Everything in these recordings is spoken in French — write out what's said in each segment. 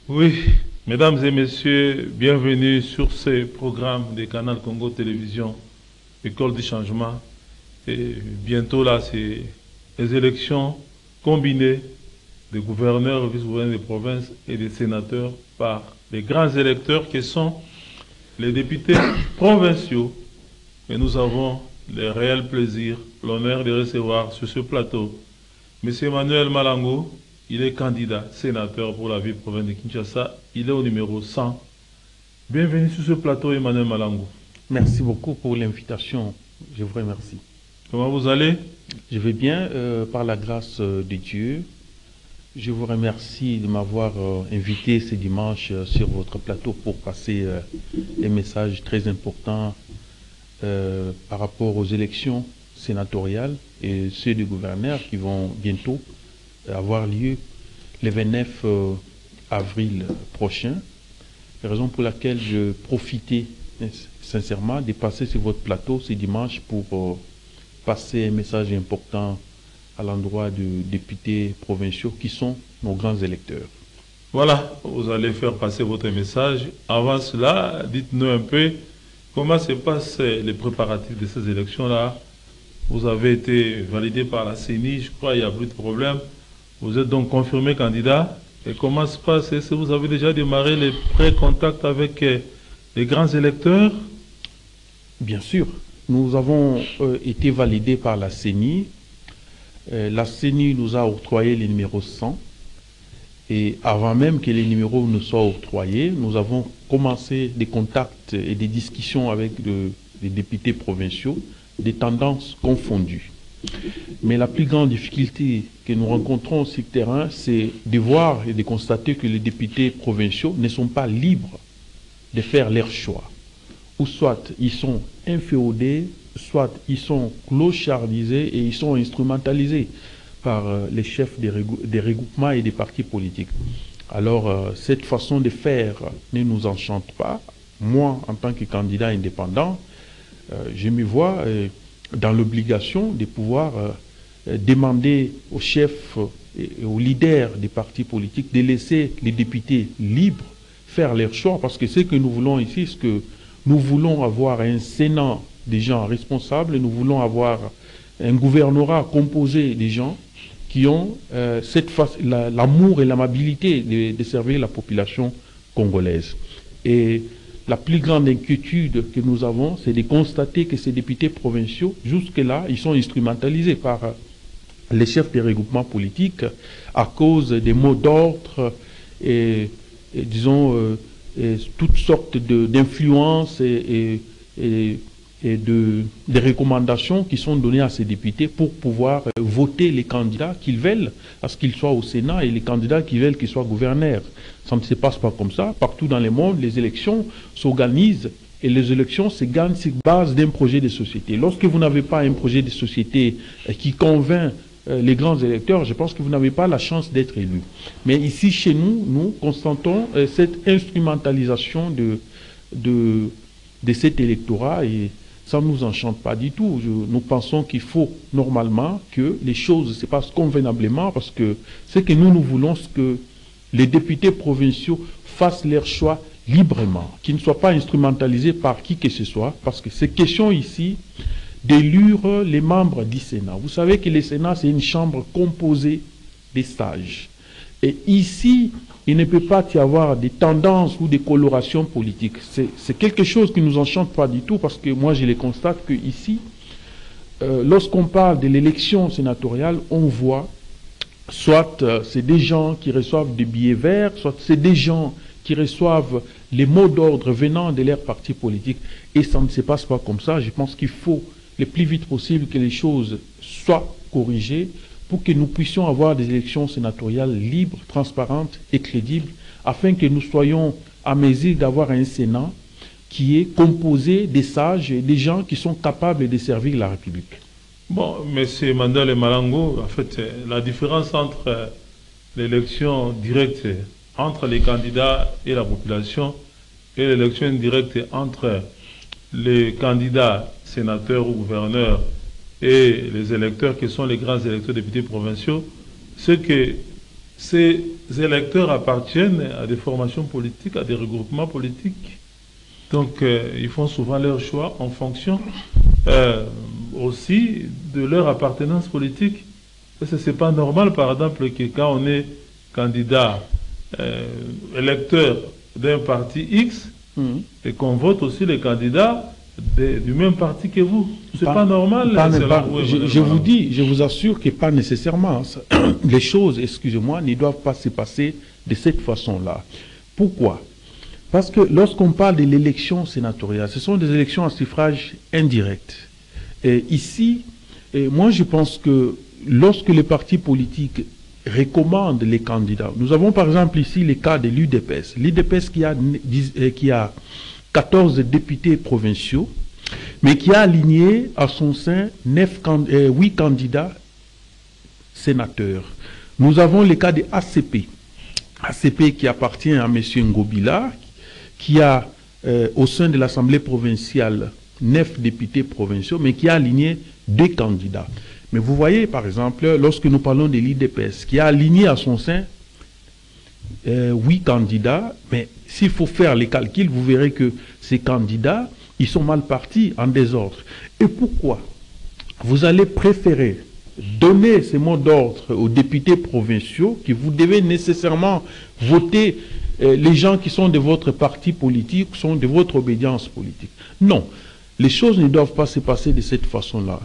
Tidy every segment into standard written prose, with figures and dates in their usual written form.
Oui, mesdames et messieurs, bienvenue sur ce programme des Canal Congo Télévision, École du Changement. Et bientôt là, c'est les élections combinées des gouverneurs, vice-gouverneurs des provinces et des sénateurs par les grands électeurs qui sont les députés provinciaux. Et nous avons le réel plaisir, l'honneur de recevoir sur ce plateau Monsieur Emmanuel Malango. Il est candidat sénateur pour la ville province de Kinshasa. Il est au numéro 100. Bienvenue sur ce plateau, Emmanuel Malango. Merci beaucoup pour l'invitation. Je vous remercie. Comment vous allez? Je vais bien, par la grâce de Dieu. Je vous remercie de m'avoir invité ce dimanche sur votre plateau pour passer des messages très importants par rapport aux élections sénatoriales et ceux du gouverneur qui vont bientôt avoir lieu le 29 avril prochain. Raison pour laquelle je profitais sincèrement de passer sur votre plateau ce dimanche pour passer un message important à l'endroit des députés provinciaux qui sont nos grands électeurs. Voilà, vous allez faire passer votre message. Avant cela, dites-nous un peu comment se passent les préparatifs de ces élections-là. Vous avez été validé par la CENI, je crois, il n'y a plus de problème. Vous êtes donc confirmé candidat. Et comment se passe? Est-ce que vous avez déjà démarré les pré-contacts avec les grands électeurs? Bien sûr, nous avons été validés par la CENI. La CENI nous a octroyé les numéros 100. Et avant même que les numéros nous soient octroyés, nous avons commencé des contacts et des discussions avec les députés provinciaux, des tendances confondues. Mais la plus grande difficulté que nous rencontrons sur le terrain, c'est de voir et de constater que les députés provinciaux ne sont pas libres de faire leur choix. Ou soit ils sont inféodés, soit ils sont clochardisés et ils sont instrumentalisés par les chefs des regroupements et des partis politiques. Alors, cette façon de faire ne nous enchante pas. Moi, en tant que candidat indépendant, je me vois dans l'obligation de pouvoir demander aux chefs et aux leaders des partis politiques de laisser les députés libres faire leur choix, parce que ce que nous voulons ici, c'est que nous voulons avoir un Sénat des gens responsables, nous voulons avoir un gouvernorat composé des gens qui ont l'amour et l'amabilité de servir la population congolaise. Et la plus grande inquiétude que nous avons, c'est de constater que ces députés provinciaux, jusque-là, ils sont instrumentalisés par les chefs des regroupements politiques à cause des mots d'ordre et disons, toutes sortes d'influences et des recommandations qui sont données à ces députés pour pouvoir voter les candidats qu'ils veulent à ce qu'ils soient au Sénat et les candidats qu'ils veulent qu'ils soient gouverneurs. Ça ne se passe pas comme ça. Partout dans le monde, les élections s'organisent et les élections se gagnent sur base d'un projet de société. Lorsque vous n'avez pas un projet de société qui convainc les grands électeurs, je pense que vous n'avez pas la chance d'être élu. Mais ici, chez nous, nous constatons cette instrumentalisation de cet électorat et ça ne nous enchante pas du tout. Nous pensons qu'il faut normalement que les choses se passent convenablement parce que ce que nous voulons, c'est que les députés provinciaux fassent leur choix librement, qu'ils ne soient pas instrumentalisés par qui que ce soit, parce que c'est question ici d'élire les membres du Sénat. Vous savez que le Sénat, c'est une chambre composée des sages. Et ici, il ne peut pas y avoir des tendances ou des colorations politiques. C'est quelque chose qui ne nous enchante pas du tout, parce que moi, je le constate qu'ici, lorsqu'on parle de l'élection sénatoriale, on voit soit c'est des gens qui reçoivent des billets verts, soit c'est des gens qui reçoivent les mots d'ordre venant de leur parti politique. Et ça ne se passe pas comme ça. Je pense qu'il faut le plus vite possible que les choses soient corrigées pour que nous puissions avoir des élections sénatoriales libres, transparentes et crédibles, afin que nous soyons à mesure d'avoir un Sénat qui est composé des sages et des gens qui sont capables de servir la République. Bon, M. Mandel et Malango, en fait, la différence entre l'élection directe entre les candidats et la population et l'élection indirecte entre les candidats sénateurs ou gouverneurs et les électeurs qui sont les grands électeurs députés provinciaux, c'est que c'est électeurs appartiennent à des formations politiques, à des regroupements politiques. Donc, ils font souvent leur choix en fonction aussi de leur appartenance politique. Parce que ce n'est pas normal, par exemple, que quand on est candidat électeur d'un parti X, et qu'on vote aussi les candidats du même parti que vous. C'est pas normal. Je vous assure que pas nécessairement. Les choses, excusez-moi, ne doivent pas se passer de cette façon-là. Pourquoi? Parce que lorsqu'on parle de l'élection sénatoriale, ce sont des élections à suffrage indirect. Et ici, moi je pense que lorsque les partis politiques recommandent les candidats, nous avons par exemple ici le cas de l'UDPS. L'UDPS qui a 14 députés provinciaux, mais qui a aligné à son sein 8 candidats sénateurs. Nous avons le cas de ACP. ACP qui appartient à M. Ngobila, qui a au sein de l'Assemblée provinciale 9 députés provinciaux, mais qui a aligné 2 candidats. Mais vous voyez, par exemple, lorsque nous parlons de l'IDPS, qui a aligné à son sein 8 candidats, mais s'il faut faire les calculs, vous verrez que ces candidats, ils sont mal partis en désordre. Et pourquoi vous allez préférer donner ces mots d'ordre aux députés provinciaux que vous devez nécessairement voter les gens qui sont de votre parti politique, sont de votre obédience politique? Non, les choses ne doivent pas se passer de cette façon-là.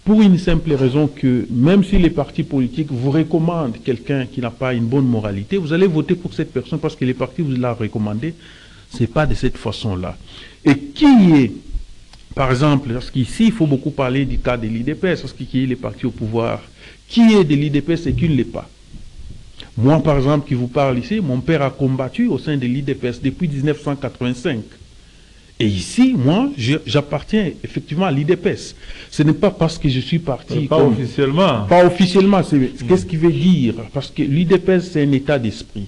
Pour une simple raison que même si les partis politiques vous recommandent quelqu'un qui n'a pas une bonne moralité, vous allez voter pour cette personne parce que les partis vous l'ont recommandé. Ce n'est pas de cette façon-là. Et qui est, par exemple, parce qu'ici il faut beaucoup parler du cas de l'IDPS, parce qu'il y a les partis au pouvoir, qui est de l'IDPS et qui ne l'est pas? Moi, par exemple, qui vous parle ici, mon père a combattu au sein de l'IDPS depuis 1985. Et ici, moi, j'appartiens effectivement à l'IDPS. Ce n'est pas parce que je suis parti... Pas officiellement. Pas officiellement. Qu'est-ce qui veut dire? Parce que l'IDPS, c'est un état d'esprit.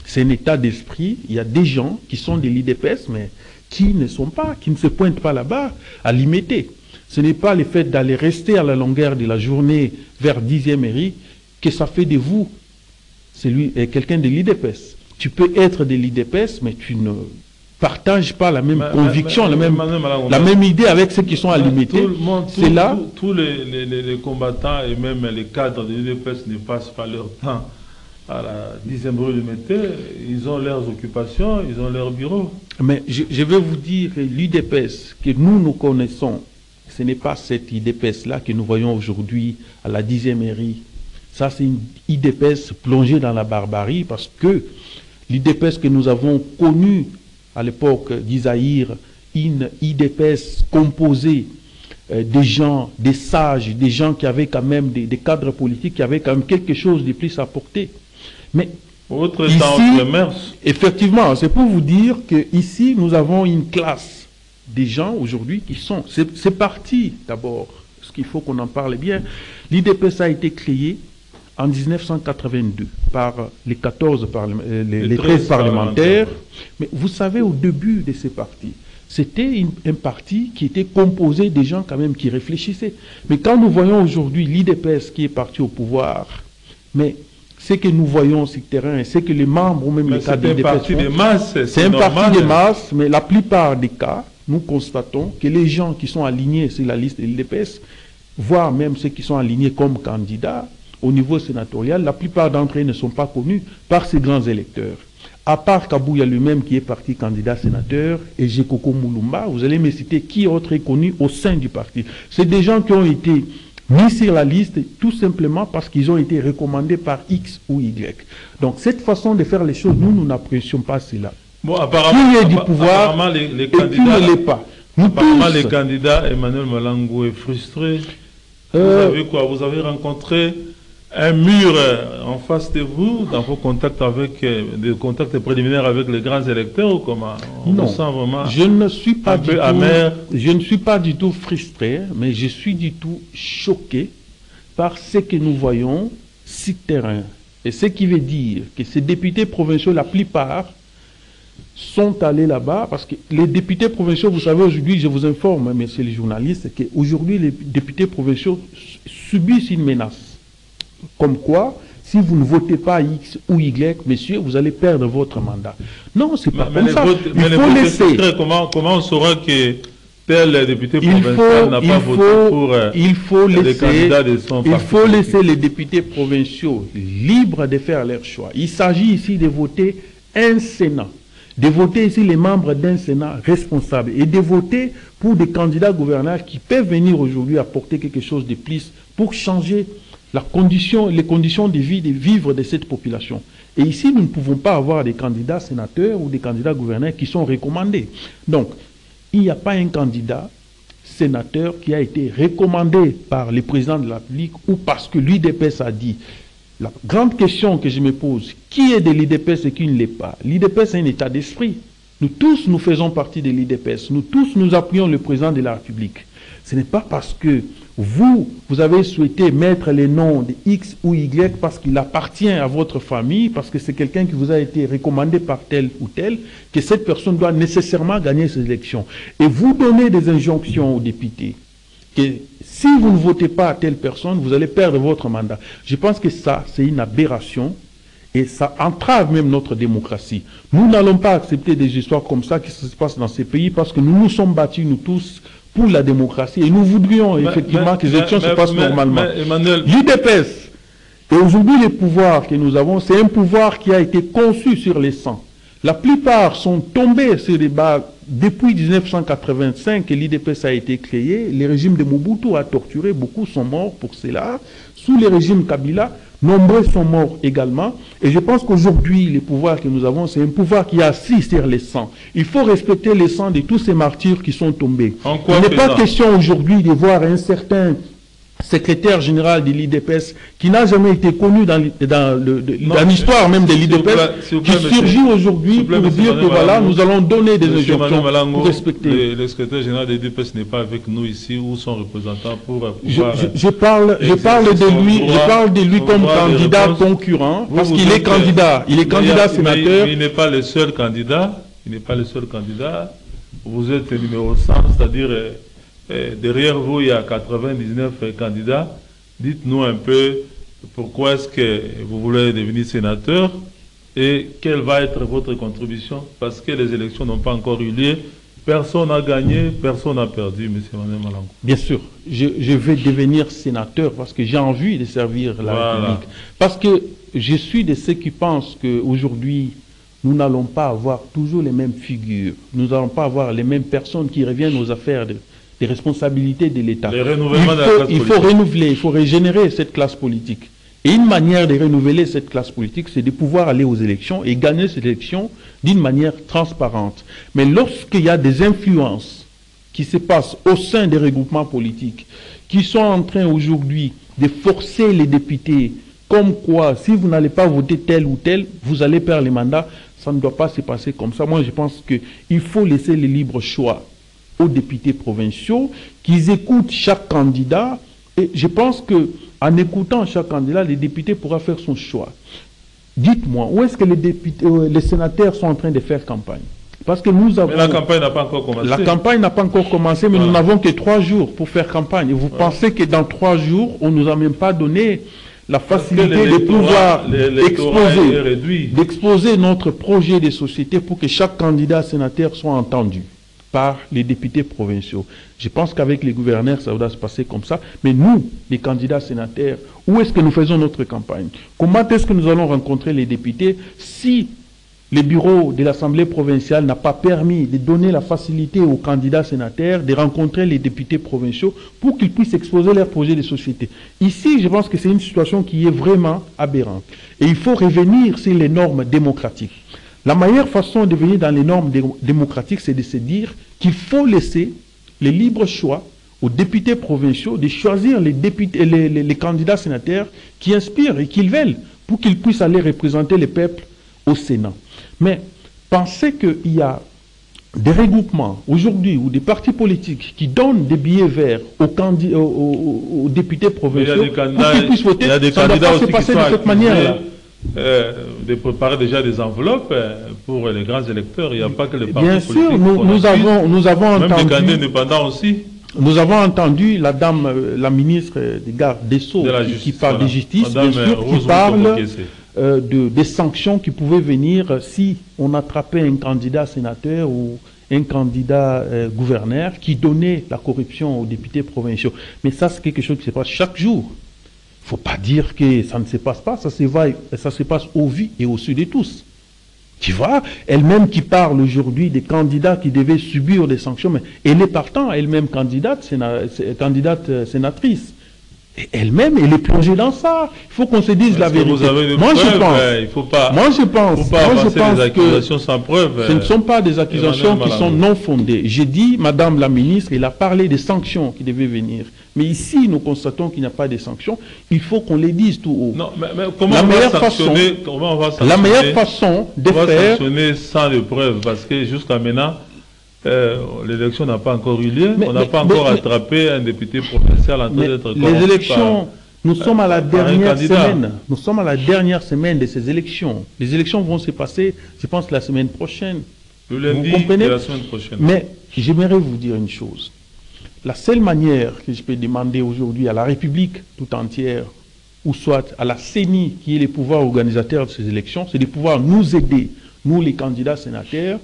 C'est un état d'esprit. Il y a des gens qui sont de l'IDPS, mais qui ne se pointent pas là-bas à l'imiter. Ce n'est pas le fait d'aller rester à la longueur de la journée vers 10e mairie que ça fait de vous quelqu'un de l'IDPS. Tu peux être de l'IDPS, mais tu ne partages pas la même conviction, la même idée avec ceux qui sont à l'imiter. Tous les combattants et même les cadres de l'IDPS ne passent pas leur temps à la 10e rue de Mété. Ils ont leurs occupations, ils ont leurs bureaux. Mais je vais vous dire que l'IDPS que nous connaissons, ce n'est pas cette IDPS-là que nous voyons aujourd'hui à la 10e mairie. Ça, c'est une IDPS plongée dans la barbarie parce que l'IDPS que nous avons connue à l'époque d'Isaïr, une IDPS composée des gens, des sages, des gens qui avaient quand même des cadres politiques, qui avaient quand même quelque chose de plus à porter. Mais effectivement, c'est pour vous dire qu'ici, nous avons une classe des gens aujourd'hui qui sont... C'est parti d'abord, ce qu'il faut qu'on en parle bien. L'IDPS a été créée en 1982 par les 13 parlementaires. Mais vous savez, au début de ces partis, c'était un parti qui était composé des gens quand même qui réfléchissaient. Mais quand nous voyons aujourd'hui l'IDPS qui est parti au pouvoir, mais ce que nous voyons sur le terrain, c'est que les membres ou même les cadres de l'IDPS, c'est un parti de masse, mais la plupart des cas, nous constatons que les gens qui sont alignés sur la liste de l'IDPS, voire même ceux qui sont alignés comme candidats, au niveau sénatorial, la plupart d'entre eux ne sont pas connus par ces grands électeurs. À part Kabouya lui-même qui est parti candidat sénateur et Jekoko Moulumba, vous allez me citer qui autre est connu au sein du parti. C'est des gens qui ont été mis sur la liste tout simplement parce qu'ils ont été recommandés par X ou Y. Donc cette façon de faire les choses, nous n'apprécions pas cela. Bon, apparemment, qui est du pouvoir les et qui ne l'est pas. Apparemment, les candidats, Emmanuel Malango est frustré. Vous avez quoi? Vous avez rencontré un mur en face de vous, dans vos contacts des contacts préliminaires avec les grands électeurs ou comment? Non, sent vraiment je ne suis pas du tout amer. Je ne suis pas du tout frustré, mais je suis du tout choqué par ce que nous voyons sur terrain. Et ce qui veut dire que ces députés provinciaux, la plupart, sont allés là-bas, parce que les députés provinciaux, vous savez, aujourd'hui, je vous informe, messieurs les journalistes, qu'aujourd'hui, les députés provinciaux subissent une menace. Comme quoi, si vous ne votez pas X ou Y, messieurs, vous allez perdre votre mandat. Non, c'est pas comme ça. Il faut laisser. Comment on saura que tel député provincial n'a pas voté pour les candidats de son parti? Il faut laisser les députés provinciaux libres de faire leur choix. Il s'agit ici de voter un Sénat, de voter ici les membres d'un Sénat responsable et de voter pour des candidats gouverneurs qui peuvent venir aujourd'hui apporter quelque chose de plus pour changer les conditions de vie, de vivre de cette population. Et ici, nous ne pouvons pas avoir des candidats sénateurs ou des candidats gouverneurs qui sont recommandés. Donc, il n'y a pas un candidat sénateur qui a été recommandé par le président de la République ou parce que l'UDPS a dit. La grande question que je me pose, qui est de l'UDPS et qui ne l'est pas? L'UDPS est un état d'esprit. Nous tous, nous faisons partie de l'UDPS. Nous tous, nous appuyons le président de la République. Ce n'est pas parce que vous avez souhaité mettre les noms de X ou Y parce qu'il appartient à votre famille, parce que c'est quelqu'un qui vous a été recommandé par tel ou tel, que cette personne doit nécessairement gagner ces élections. Et vous donnez des injonctions aux députés que si vous ne votez pas à telle personne, vous allez perdre votre mandat. Je pense que ça, c'est une aberration et ça entrave même notre démocratie. Nous n'allons pas accepter des histoires comme ça qui se passent dans ces pays parce que nous nous sommes battus, nous tous, pour la démocratie et nous voudrions effectivement que les élections se passent normalement. L'UDPS, et aujourd'hui le pouvoir que nous avons, c'est un pouvoir qui a été conçu sur les sangs. La plupart sont tombés sur les bas depuis 1985 que l'IDPS a été créé. Le régime de Mobutu a torturé, beaucoup sont morts pour cela. Sous le régime Kabila, nombreux sont morts également. Et je pense qu'aujourd'hui, le pouvoir que nous avons, c'est un pouvoir qui est assis sur les sangs. Il faut respecter les sangs de tous ces martyrs qui sont tombés. Il n'est pas question aujourd'hui de voir un certain secrétaire général de l'IDPS qui n'a jamais été connu dans l'histoire même de l'IDPS, qui surgit aujourd'hui pour dire que voilà, nous allons donner des injonctions pour respecter. Le secrétaire général de l'IDPS n'est pas avec nous ici ou son représentant pour pouvoir... Je parle de lui comme candidat concurrent, parce qu'il est candidat. Il est candidat sénateur. Il n'est pas le seul candidat. Il n'est pas le seul candidat. Vous êtes numéro 100, c'est-à-dire... derrière vous, il y a 99 candidats. Dites-nous un peu pourquoi est-ce que vous voulez devenir sénateur et quelle va être votre contribution, parce que les élections n'ont pas encore eu lieu. Personne n'a gagné, personne n'a perdu, M. Emmanuel Malango. Bien sûr, je vais devenir sénateur parce que j'ai envie de servir la République. Parce que je suis de ceux qui pensent qu'aujourd'hui, nous n'allons pas avoir toujours les mêmes figures. Nous n'allons pas avoir les mêmes personnes qui reviennent aux affaires des responsabilités de l'État. Il faut renouveler, il faut régénérer cette classe politique. Et une manière de renouveler cette classe politique, c'est de pouvoir aller aux élections et gagner ces élections d'une manière transparente. Mais lorsqu'il y a des influences qui se passent au sein des regroupements politiques, qui sont en train aujourd'hui de forcer les députés, comme quoi, si vous n'allez pas voter tel ou tel, vous allez perdre les mandats, ça ne doit pas se passer comme ça. Moi, je pense qu'il faut laisser le libre choix aux députés provinciaux, qu'ils écoutent chaque candidat. Et je pense qu'en écoutant chaque candidat, les députés pourront faire son choix. Dites-moi, où est-ce que les sénateurs sont en train de faire campagne? Parce que nous avons... Mais la campagne n'a pas encore commencé. La campagne n'a pas encore commencé, mais nous n'avons que 3 jours pour faire campagne. Et vous pensez que dans 3 jours, on ne nous a même pas donné la facilité de pouvoir d'exposer notre projet de société pour que chaque candidat sénateur soit entendu par les députés provinciaux. Je pense qu'avec les gouverneurs, ça va se passer comme ça. Mais nous, les candidats sénateurs, où est-ce que nous faisons notre campagne? Comment est-ce que nous allons rencontrer les députés si le bureau de l'Assemblée provinciale n'a pas permis de donner la facilité aux candidats sénateurs de rencontrer les députés provinciaux pour qu'ils puissent exposer leur projet de société? Ici, je pense que c'est une situation qui est vraiment aberrante. Et il faut revenir sur les normes démocratiques. La meilleure façon de venir dans les normes démocratiques, c'est de se dire qu'il faut laisser le libre choix aux députés provinciaux de choisir les candidats sénateurs qui inspirent et qu'ils veulent pour qu'ils puissent aller représenter le peuple au Sénat. Mais pensez qu'il y a des regroupements aujourd'hui ou des partis politiques qui donnent des billets verts aux députés provinciaux pour qu'ils puissent voter, ça ne doit pas se passer de cette manière-là. De préparer déjà des enveloppes pour les grands électeurs. Il n'y a pas que les partis politiques. Bien sûr, nous avons même entendu... les candidats indépendants aussi. Nous avons entendu la dame, la ministre des Gardes des Sceaux, qui parle de justice, bien sûr, qui parle des sanctions qui pouvaient venir si on attrapait un candidat sénateur ou un candidat gouverneur qui donnait la corruption aux députés provinciaux. Mais ça, c'est quelque chose qui se passe chaque jour. Il ne faut pas dire que ça ne se passe pas, ça se passe au vu et au su de tous. Tu vois, elle-même qui parle aujourd'hui des candidats qui devaient subir des sanctions, mais elle est partant, elle-même candidate sénatrice. Et elle-même, elle est plongée dans ça. Il faut qu'on se dise la vérité. Moi, je pense que des accusations sans preuve. Ce ne sont pas des accusations qui sont non fondées. J'ai dit, Madame la ministre, elle a parlé des sanctions qui devaient venir. Mais ici, nous constatons qu'il n'y a pas de sanctions. Il faut qu'on les dise tout haut. Non, mais comment on va sanctionner, la meilleure façon de faire... sanctionner sans de preuves, parce que jusqu'à maintenant, l'élection n'a pas encore eu lieu. On n'a pas encore attrapé un député provincial en train d'être corrompu. Les élections, nous sommes à la dernière semaine. Nous sommes à la dernière semaine de ces élections. Les élections vont se passer, je pense, la semaine prochaine. Le lundi de la semaine prochaine. Mais j'aimerais vous dire une chose. La seule manière que je peux demander aujourd'hui à la République tout entière, ou soit à la CENI, qui est le pouvoir organisateur de ces élections, c'est de pouvoir nous aider, nous les candidats sénateurs,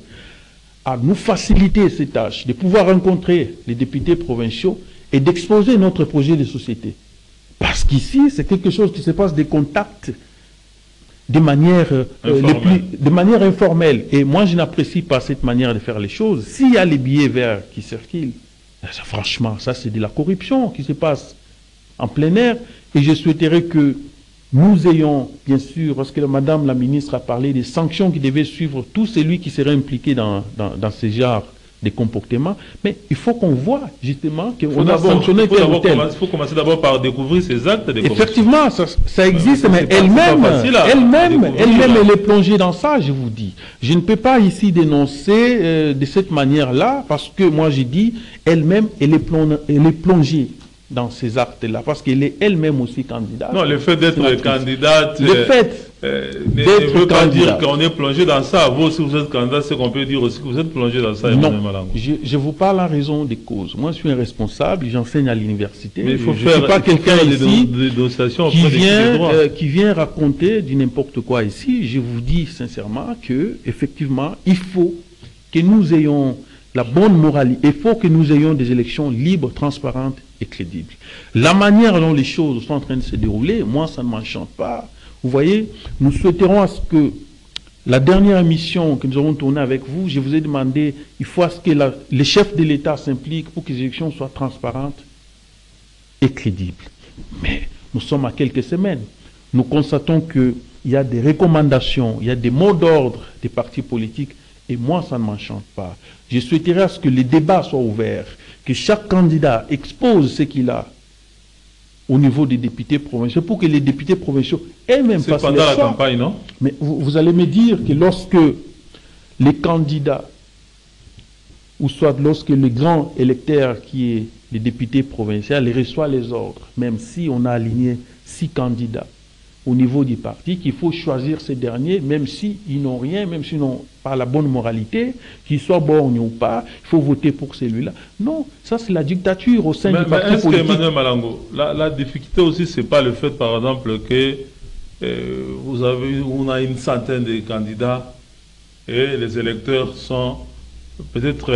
à nous faciliter ces tâches, de pouvoir rencontrer les députés provinciaux et d'exposer notre projet de société. Parce qu'ici, c'est quelque chose qui se passe des contacts de manière informelle. Et moi, je n'apprécie pas cette manière de faire les choses. S'il y a les billets verts qui circulent, ça, franchement, ça c'est de la corruption qui se passe en plein air. Et je souhaiterais que nous ayons, bien sûr, parce que Madame la ministre a parlé des sanctions qui devaient suivre tout celui qui serait impliqué dans ce genre de comportements, mais il faut qu'on voit justement qu'on a sanctionné tel ou tel. Il faut commencer d'abord par découvrir ces actes de corruption. Effectivement, ça existe, mais elle-même, elle est plongée dans ça, je vous dis. Je ne peux pas ici dénoncer de cette manière-là, parce que moi j'ai dit, elle-même, elle est plongée dans ces actes-là, parce qu'elle est elle-même aussi candidate. Non, le fait d'être candidate, le fait ne veut pas dire qu'on est plongé dans ça. Vous, si vous êtes candidat, c'est qu'on peut dire aussi que vous êtes plongé dans ça. Non, je vous parle en raison des causes. Moi, je suis un responsable, j'enseigne à l'université. Mais il faut je ne suis pas quelqu'un ici qui vient raconter du n'importe quoi ici. Je vous dis sincèrement que, effectivement, il faut que nous ayons la bonne moralité. Il faut que nous ayons des élections libres, transparentes et crédibles. La manière dont les choses sont en train de se dérouler, moi, ça ne m'enchante pas. Vous voyez, nous souhaiterons à ce que la dernière émission que nous avons tournée avec vous, je vous ai demandé, il faut à ce que les chefs de l'État s'impliquent pour que les élections soient transparentes et crédibles. Mais nous sommes à quelques semaines. Nous constatons qu'il y a des recommandations, il y a des mots d'ordre des partis politiques, et moi, ça ne m'enchante pas. Je souhaiterais à ce que les débats soient ouverts, que chaque candidat expose ce qu'il a au niveau des députés provinciaux, pour que les députés provinciaux eux-mêmes fassent leur choix. C'est pendant la campagne, non? Mais vous allez me dire que lorsque les candidats, ou soit lorsque le grand électeur qui est les députés provinciaux, il reçoit les ordres, même si on a aligné 6 candidats au niveau du parti, qu'il faut choisir ces derniers, même s'ils n'ont rien, même s'ils n'ont pas la bonne moralité, qu'ils soient borgnés ou pas, il faut voter pour celui-là. Non, ça c'est la dictature au sein du parti politique. Mais est-ce que, Emmanuel Malango, la difficulté aussi, c'est pas le fait, par exemple, que on a une centaine de candidats et les électeurs sont peut-être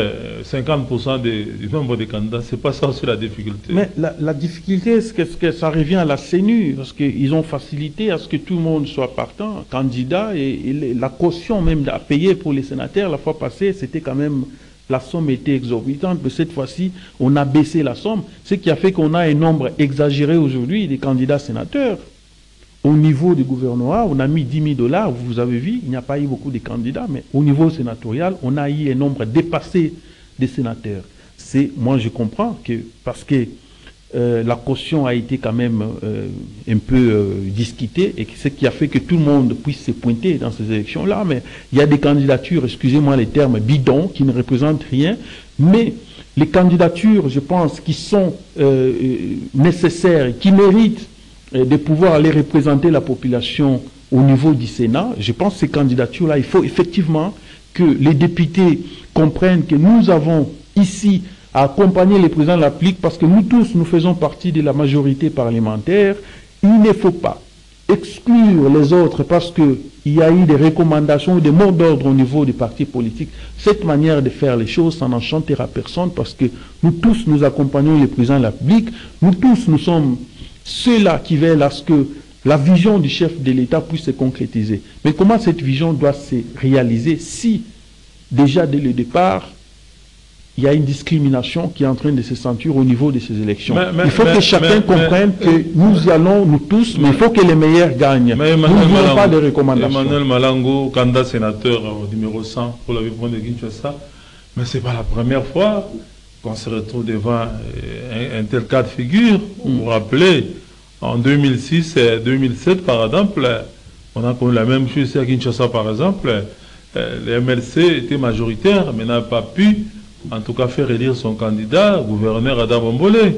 50% du nombre de candidats. C'est pas ça aussi la difficulté. Mais la difficulté, c'est que ça revient à la CENU, parce qu'ils ont facilité à ce que tout le monde soit partant, candidat, et la caution même à payer pour les sénateurs, la fois passée, c'était quand même, la somme était exorbitante, mais cette fois-ci, on a baissé la somme, ce qui a fait qu'on a un nombre exagéré aujourd'hui des candidats sénateurs. Au niveau du gouvernement, on a mis 10 000 $, vous avez vu, il n'y a pas eu beaucoup de candidats, mais au niveau sénatorial, on a eu un nombre dépassé des sénateurs. Moi je comprends que, parce que la caution a été quand même un peu discutée, et ce qui a fait que tout le monde puisse se pointer dans ces élections-là, mais il y a des candidatures, excusez-moi les termes, bidons, qui ne représentent rien, mais les candidatures, je pense, qui sont nécessaires, qui méritent de pouvoir aller représenter la population au niveau du Sénat, je pense que ces candidatures-là, il faut effectivement que les députés comprennent que nous avons ici à accompagner les présidents de la République, parce que nous tous, nous faisons partie de la majorité parlementaire. Il ne faut pas exclure les autres parce qu'il y a eu des recommandations ou des mots d'ordre au niveau des partis politiques. Cette manière de faire les choses, ça n'enchantera personne, parce que nous tous, nous accompagnons les présidents de la République. Nous tous, nous sommes ceux-là qui veulent à ce que la vision du chef de l'État puisse se concrétiser. Mais comment cette vision doit se réaliser si, déjà dès le départ, il y a une discrimination qui est en train de se sentir au niveau de ces élections. Il faut que chacun comprenne que nous y allons, nous tous, mais il faut que les meilleurs gagnent. Nous ne voulons pas de recommandations. Emmanuel Malango, candidat sénateur au numéro 100 pour la région de Kinshasa, mais ce n'est pas la première fois qu'on se retrouve devant un tel cas de figure. Vous vous rappelez, en 2006 et 2007, par exemple, on a connu la même chose ici à Kinshasa, par exemple. Le MLC était majoritaire, mais n'a pas pu, en tout cas, faire élire son candidat, gouverneur Adam Bombolé.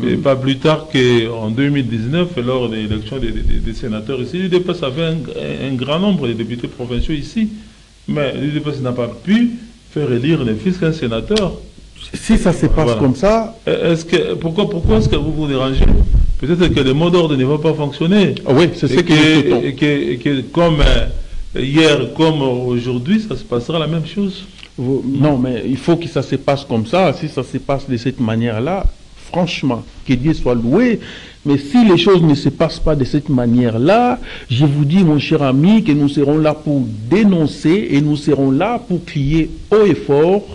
Et pas plus tard qu'en 2019, lors des élections des sénateurs ici, l'UDPS avait un grand nombre de députés provinciaux ici, mais l'UDPS n'a pas pu faire élire le fils qu'un sénateur. Si ça se passe comme ça... Pourquoi est-ce que vous vous dérangez? Peut-être que le mot d'ordre ne va pas fonctionner. Oui, c'est ce que comme hier, comme aujourd'hui, ça se passera la même chose. Non, mais il faut que ça se passe comme ça. Si ça se passe de cette manière-là, franchement, que Dieu soit loué. Mais si les choses ne se passent pas de cette manière-là, je vous dis, mon cher ami, que nous serons là pour dénoncer et nous serons là pour crier haut et fort,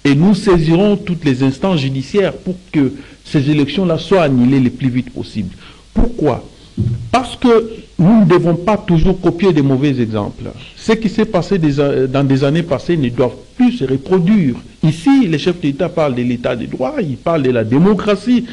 et nous saisirons toutes les instances judiciaires pour que ces élections-là soient annulées le plus vite possible. Pourquoi? Parce que nous ne devons pas toujours copier des mauvais exemples. Ce qui s'est passé dans des années passées ne doit plus se reproduire. Ici, les chefs d'État parlent de l'état de droit, ils parlent de la démocratie.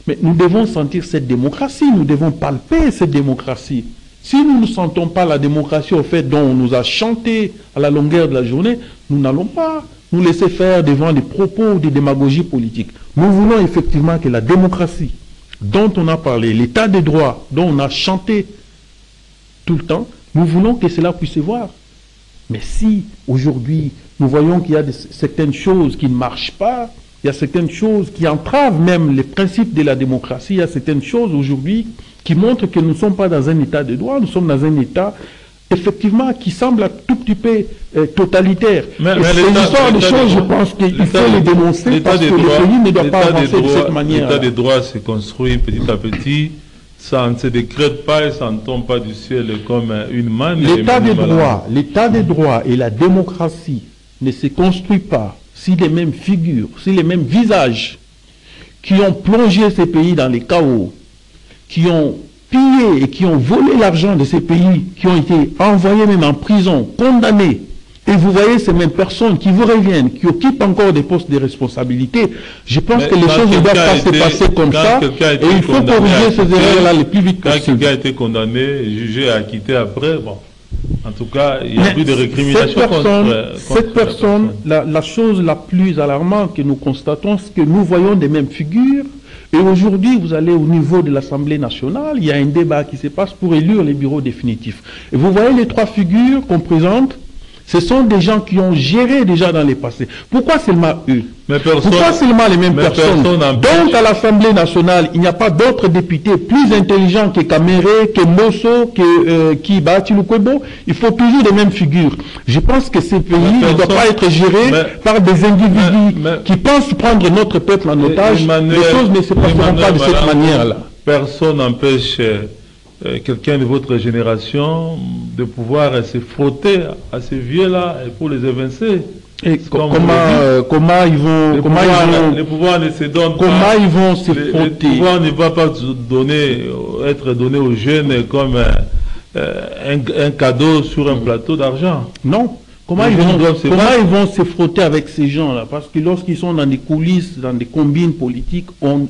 Mais nous devons sentir cette démocratie, nous devons palper cette démocratie. Si nous ne sentons pas la démocratie au fait dont on nous a chanté à la longueur de la journée, nous n'allons pas nous laisser faire devant des propos ou des démagogies politiques. Nous voulons effectivement que la démocratie dont on a parlé, l'état de droit dont on a chanté tout le temps, nous voulons que cela puisse se voir. Mais si aujourd'hui nous voyons qu'il y a certaines choses qui ne marchent pas, il y a certaines choses qui entravent même les principes de la démocratie, il y a certaines choses aujourd'hui qui montrent que nous ne sommes pas dans un état de droit, nous sommes dans un état effectivement qui semble un tout petit peu totalitaire. Mais ces histoires de choses, je pense qu'il faut les dénoncer parce que le pays ne doit pas avancer de cette manière. L'état de droit se construit petit à petit, ça ne se décrète pas et ça ne tombe pas du ciel comme une manne. L'état de droit et la démocratie ne se construit pas si les mêmes figures, si les mêmes visages qui ont plongé ces pays dans les chaos, qui ont pillé et qui ont volé l'argent de ces pays, qui ont été envoyés même en prison, condamnés, et vous voyez ces mêmes personnes qui vous reviennent, qui occupent encore des postes de responsabilité, je pense que les choses ne doivent pas se passer comme ça, et il faut corriger ces erreurs-là le plus vite possible. Quand quelqu'un a été condamné, jugé, acquitté après, bon, en tout cas, il y a plus de récrimination cette personne, la chose la plus alarmante que nous constatons, c'est que nous voyons des mêmes figures. Et aujourd'hui, vous allez au niveau de l'Assemblée nationale, il y a un débat qui se passe pour élire les bureaux définitifs. Et vous voyez les trois figures qu'on présente, ce sont des gens qui ont géré déjà dans le passé. Pourquoi seulement eux? Pourquoi seulement les mêmes personnes? Donc à l'Assemblée nationale, il n'y a pas d'autres députés plus intelligents que Kamere, que Mosso, que Kiba, Chilukwebo. Il faut toujours les mêmes figures. Je pense que ces pays ne doivent pas être gérés par des individus qui pensent prendre notre peuple en otage. Les choses ne se passeront pas de cette manière-là. Personne n'empêche quelqu'un de votre génération de pouvoir se frotter à ces vieux-là pour les évincer. Et comment ils vont les pouvoirs ne se donnent comment pas, ils vont se frotter. Le pouvoir ne va pas être donné aux jeunes comme un cadeau sur un plateau d'argent. Non. Comment ils vont se frotter avec ces gens-là? Parce que lorsqu'ils sont dans des coulisses, dans des combines politiques, on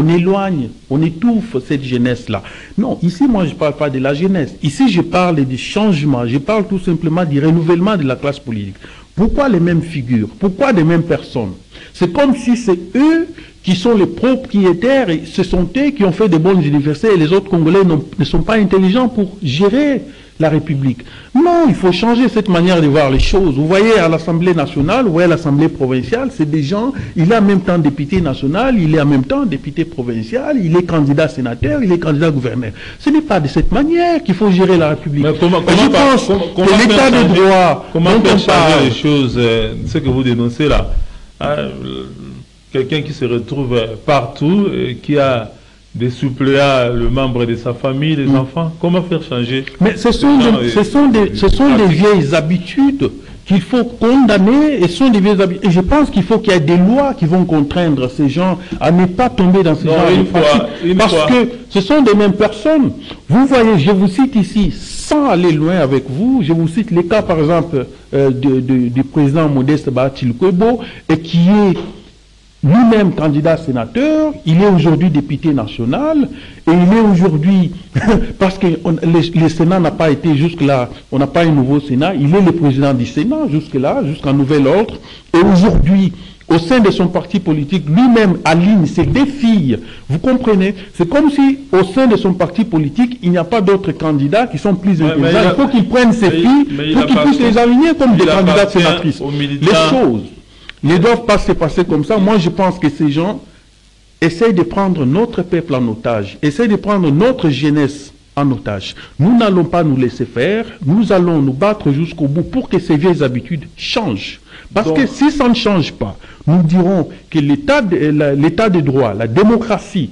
éloigne, on étouffe cette jeunesse-là. Non, ici, moi, je ne parle pas de la jeunesse. Ici, je parle du changement. Je parle tout simplement du renouvellement de la classe politique. Pourquoi les mêmes figures? Pourquoi les mêmes personnes? C'est comme si c'est eux qui sont les propriétaires, et ce sont eux qui ont fait des bonnes universités, et les autres Congolais ne sont pas intelligents pour gérer la République. Non, il faut changer cette manière de voir les choses. Vous voyez à l'Assemblée nationale, vous voyez à l'Assemblée provinciale, c'est des gens, il est en même temps député national, il est en même temps député provincial, il est candidat sénateur, il est candidat gouverneur. Ce n'est pas de cette manière qu'il faut gérer la République. Mais comment je pense que l'état de droit, comment faire changer les choses, ce que vous dénoncez là, quelqu'un qui se retrouve partout, qui a des suppléants, le membre de sa famille, les enfants, comment faire changer? Mais ce sont des vieilles habitudes qu'il faut condamner, et sont des vieilles habitudes. Et je pense qu'il faut qu'il y ait des lois qui vont contraindre ces gens à ne pas tomber dans ce genre de pratiques. Parce que ce sont des mêmes personnes. Vous voyez, je vous cite ici, sans aller loin avec vous, je vous cite les cas par exemple du président Modeste Batilkwebo, et qui est lui-même candidat sénateur, il est aujourd'hui député national, et il est aujourd'hui, parce que le Sénat n'a pas été jusque-là, on n'a pas un nouveau Sénat, il est le président du Sénat jusque-là, jusqu'à nouvel ordre, et aujourd'hui, au sein de son parti politique, lui-même aligne ses deux filles. Vous comprenez? C'est comme si, au sein de son parti politique, il n'y a pas d'autres candidats qui sont plus intéressants. Il faut qu'il prenne ses filles pour qu'il puisse les aligner comme des candidats sénatrices. Les choses ne doivent pas se passer comme ça. Moi, je pense que ces gens essayent de prendre notre peuple en otage, essayent de prendre notre jeunesse en otage. Nous n'allons pas nous laisser faire, nous allons nous battre jusqu'au bout pour que ces vieilles habitudes changent. Parce que si ça ne change pas, nous dirons que l'état de droit, la démocratie,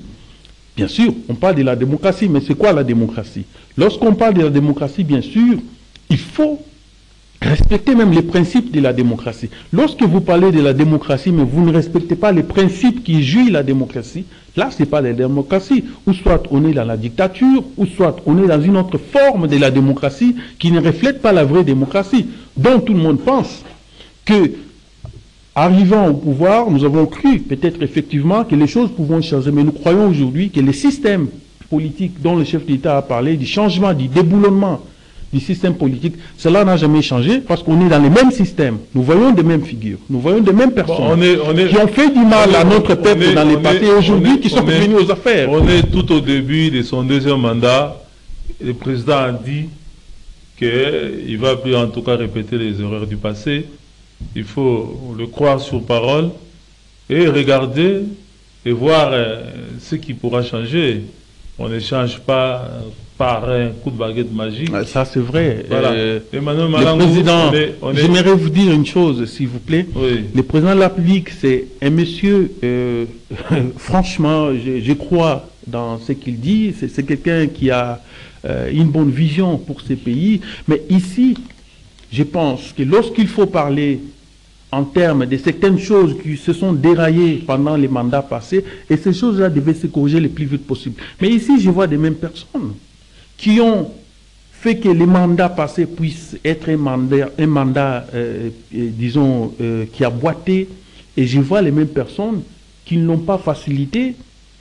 bien sûr, on parle de la démocratie, mais c'est quoi la démocratie? Lorsqu'on parle de la démocratie, bien sûr, il faut respectez même les principes de la démocratie. Lorsque vous parlez de la démocratie, mais vous ne respectez pas les principes qui jouent la démocratie, là, ce n'est pas la démocratie. Ou soit on est dans la dictature, ou soit on est dans une autre forme de la démocratie qui ne reflète pas la vraie démocratie, dont tout le monde pense que, arrivant au pouvoir, nous avons cru peut-être effectivement que les choses pourront changer, mais nous croyons aujourd'hui que les systèmes politiques dont le chef d'État a parlé, du changement, du déboulonnement, du système politique, cela n'a jamais changé parce qu'on est dans les mêmes systèmes. Nous voyons des mêmes figures, nous voyons des mêmes personnes qui ont fait du mal à notre peuple dans les partis aujourd'hui qui sont revenus aux affaires. On est tout au début de son deuxième mandat. Le président a dit qu'il ne va plus en tout cas répéter les erreurs du passé. Il faut le croire sur parole et regarder et voir ce qui pourra changer. On ne change pas par un coup de baguette magique. Ça, c'est vrai. Voilà. Emmanuel Malangou, le président, j'aimerais vous dire une chose, s'il vous plaît. Oui. Le président de la République, c'est un monsieur, franchement, je crois dans ce qu'il dit. C'est quelqu'un qui a une bonne vision pour ces pays. Mais ici, je pense que lorsqu'il faut parler en termes de certaines choses qui se sont déraillées pendant les mandats passés, et ces choses-là devaient se corriger le plus vite possible. Mais ici, je vois des mêmes personnes qui ont fait que les mandats passés puissent être un mandat disons, qui a boité, et je vois les mêmes personnes qui ne l'ont pas facilité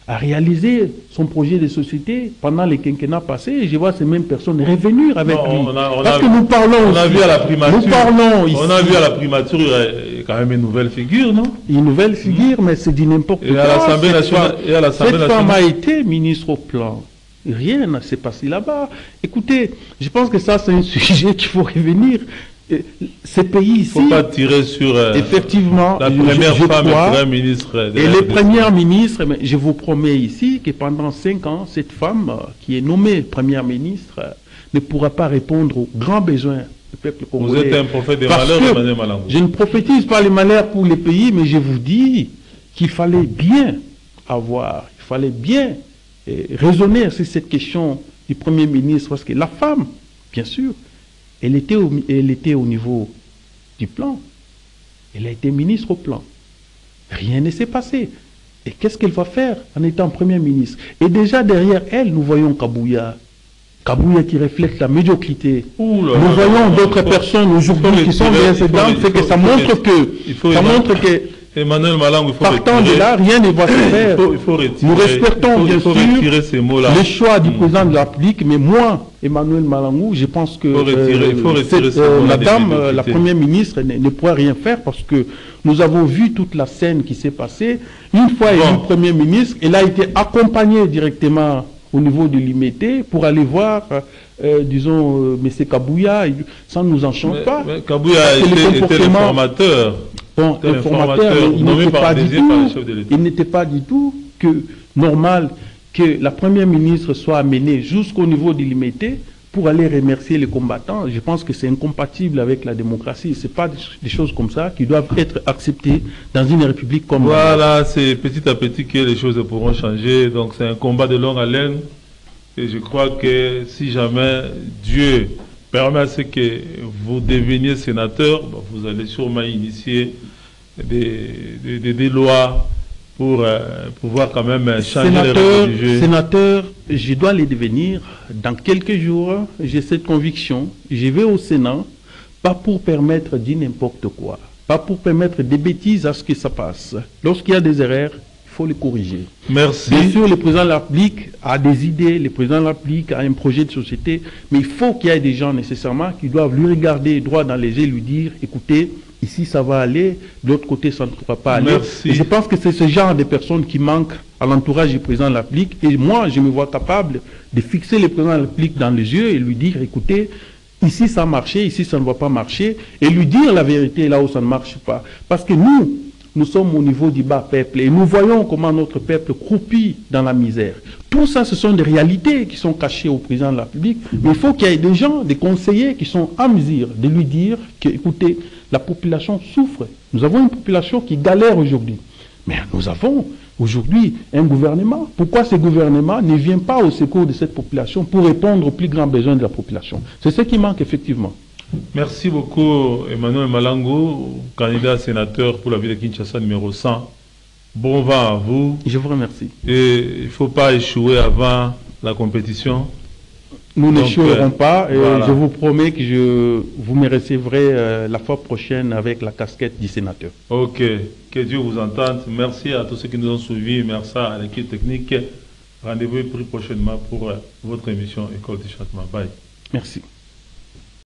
à réaliser son projet de société pendant les quinquennats passés, et je vois ces mêmes personnes revenir avec lui. Parce que nous parlons on a vu à la primature, nous parlons ici. On a vu à la primature, il y a quand même une nouvelle figure, non? Une nouvelle figure, mais c'est du n'importe quoi. Et à l'Assemblée nationale, cette femme a été ministre au plan. Rien ne s'est passé là-bas. Écoutez, je pense que ça, c'est un sujet qu'il faut revenir. Ces pays ici, il ne faut pas tirer sur effectivement, la première femme première ministre. Et les premières ministres, mais je vous promets ici que pendant 5 ans, cette femme qui est nommée première ministre ne pourra pas répondre aux grands besoins du peuple congolais. Vous êtes un prophète des malheurs, Emmanuel Malangou. Je ne prophétise pas les malheurs pour les pays, mais je vous dis qu'il fallait bien il fallait bien raisonner sur cette question du Premier ministre, parce que la femme, bien sûr, elle était au niveau du plan. Elle a été ministre au plan. Rien ne s'est passé. Et qu'est-ce qu'elle va faire en étant Premier ministre? Et déjà derrière elle, nous voyons Kabouya. Kabouya qui reflète la médiocrité. Nous voyons d'autres personnes aujourd'hui qui sont derrière cette dame, c'est que ça montre que Emmanuel Malangou, partant de là, rien ne va se faire. Nous respectons bien sûr le choix du président de la République, mais moi, Emmanuel Malangou, je pense que madame, la première ministre, ne pourra rien faire parce que nous avons vu toute la scène qui s'est passée. Une fois élue Premier ministre, elle a été accompagnée directement au niveau de l'IMT pour aller voir, disons, M. Kabouya. Ça ne nous enchante pas. Mais Kabouya était le formateur. Bon, le formateur, il n'était pas du tout normal que la première ministre soit amenée jusqu'au niveau de l'IMT pour aller remercier les combattants. Je pense que c'est incompatible avec la démocratie. Ce n'est pas des choses comme ça qui doivent être acceptées dans une république comme voilà, c'est petit à petit que les choses pourront changer. Donc c'est un combat de longue haleine. Et je crois que si jamais Dieu permet à ce que vous deveniez sénateur, vous allez sûrement initier des lois pour pouvoir quand même changer les règles du jeu. Sénateur, je dois les devenir dans quelques jours. J'ai cette conviction. Je vais au Sénat, pas pour permettre de dire n'importe quoi, pas pour permettre des bêtises à ce que ça passe. Lorsqu'il y a des erreurs, il faut les corriger. Merci. Bien sûr, le président de la République a des idées, le président de la République a un projet de société, mais il faut qu'il y ait des gens nécessairement qui doivent lui regarder droit dans les yeux et lui dire, écoutez, ici ça va aller, de l'autre côté ça ne pourra pas aller. Et je pense que c'est ce genre de personnes qui manquent à l'entourage du président de la République. Et moi, je me vois capable de fixer le président de la République dans les yeux et lui dire, écoutez, ici ça a marché, ici ça ne va pas marcher, et lui dire la vérité là où ça ne marche pas. Parce que nous sommes au niveau du bas peuple et nous voyons comment notre peuple croupit dans la misère. Tout ça, ce sont des réalités qui sont cachées au président de la République. Mais il faut qu'il y ait des gens, des conseillers qui sont à mesure de lui dire que, écoutez, la population souffre. Nous avons une population qui galère aujourd'hui. Mais nous avons aujourd'hui un gouvernement. Pourquoi ce gouvernement ne vient pas au secours de cette population pour répondre aux plus grands besoins de la population? C'est ce qui manque effectivement. Merci beaucoup Emmanuel Malango, candidat sénateur pour la ville de Kinshasa numéro 100. Bon vent à vous. Je vous remercie. Et il ne faut pas échouer avant la compétition. Nous n'échouerons pas. Et voilà. Je vous promets que vous me recevrez la fois prochaine avec la casquette du sénateur. Ok. Que Dieu vous entende. Merci à tous ceux qui nous ont suivis. Merci à l'équipe technique. Rendez-vous est pris prochainement pour votre émission École du Châtiment. Bye. Merci.